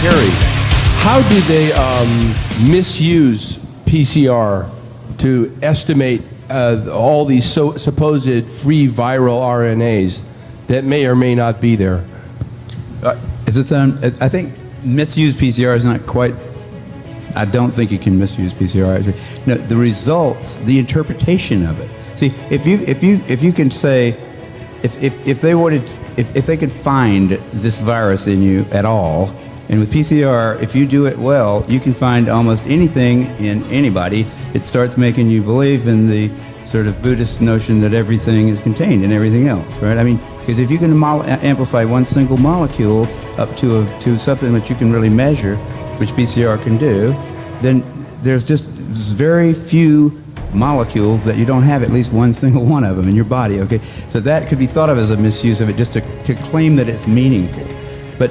Harry, how do they misuse PCR to estimate all these supposed free viral RNAs that may or may not be there? I think misuse PCR is not quite. I don't think you can misuse PCR. No, the results, the interpretation of it. See, if you can say, if they could find this virus in you at all, and with PCR, if you do it well, you can find almost anything in anybody. It starts making you believe in the sort of Buddhist notion that everything is contained in everything else, right? I mean, because if you can amplify one single molecule up to something that you can really measure, which PCR can do, then there's just very few molecules that you don't have at least one single one of them in your body, okay? So that could be thought of as a misuse of it, just to claim that it's meaningful. But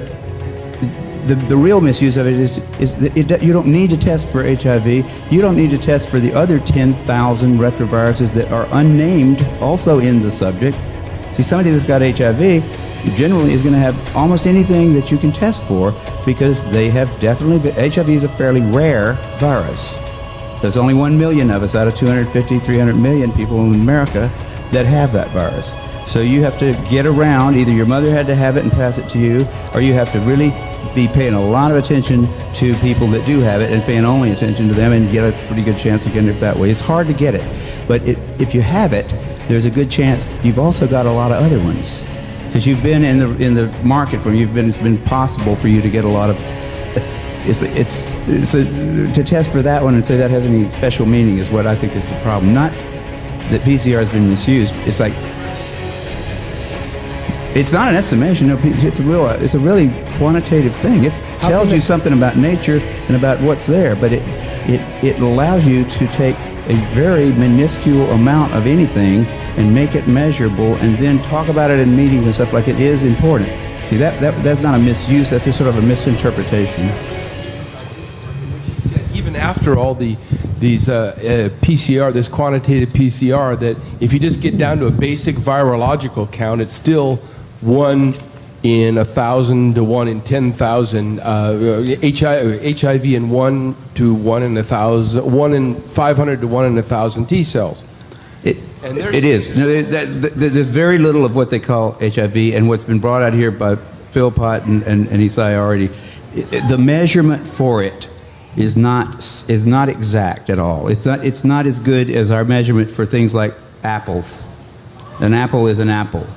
the real misuse of it is that you don't need to test for HIV. You don't need to test for the other 10,000 retroviruses that are unnamed also in the subject. See, somebody that's got HIV generally is going to have almost anything that you can test for because they have definitely been. HIV is a fairly rare virus. There's only 1 million of us out of 250, 300 million people in America that have that virus. So you have to get around, either your mother had to have it and pass it to you, or you have to really be paying a lot of attention to people that do have it and paying only attention to them and get a pretty good chance of getting it that way. It's hard to get it, but if you have it, there's a good chance you've also got a lot of other ones. Because you've been in the market where it's been possible for you to get a lot of. To test for that one and say that has any special meaning is what I think is the problem. Not that PCR has been misused. It's like it's not an estimation. No, it's a really quantitative thing. It tells you something about nature and about what's there, but it allows you to take a very minuscule amount of anything and make it measurable, and then talk about it in meetings and stuff like it is important. See, that's not a misuse. That's just sort of a misinterpretation. Even after all these PCR, this quantitative PCR, that if you just get down to a basic virological count, it's still 1 in 1,000 to 1 in 10,000. HIV in 1 to 1 in 1,000, 1 in 500 to 1 in 1,000 T cells. It is. No, there's very little of what they call HIV, and what's been brought out here by Philpott and Isai already. The measurement for it is not exact at all. It's not as good as our measurement for things like apples. An apple is an apple.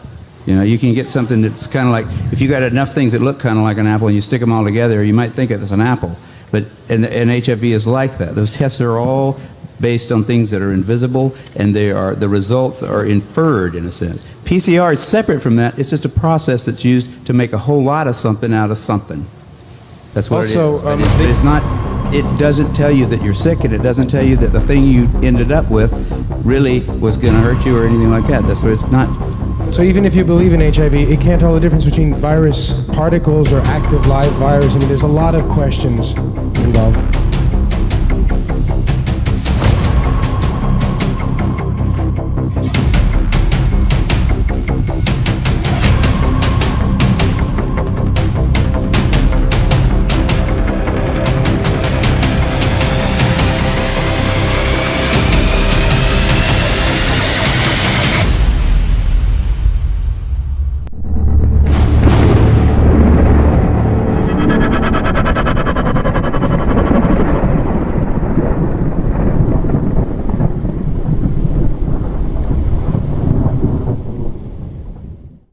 You know, you can get something that's kind of like, if you got enough things that look kind of like an apple and you stick them all together, you might think it's an apple. But and HIV is like that. Those tests are all based on things that are invisible, and the results are inferred in a sense. PCR is separate from that. It's just a process that's used to make a whole lot of something out of something. That's what also, it is. But it's not. It doesn't tell you that you're sick, and it doesn't tell you that the thing you ended up with really was going to hurt you or anything like that. That's what it's not. So even if you believe in HIV, it can't tell the difference between virus particles or active live virus. I mean, there's a lot of questions involved.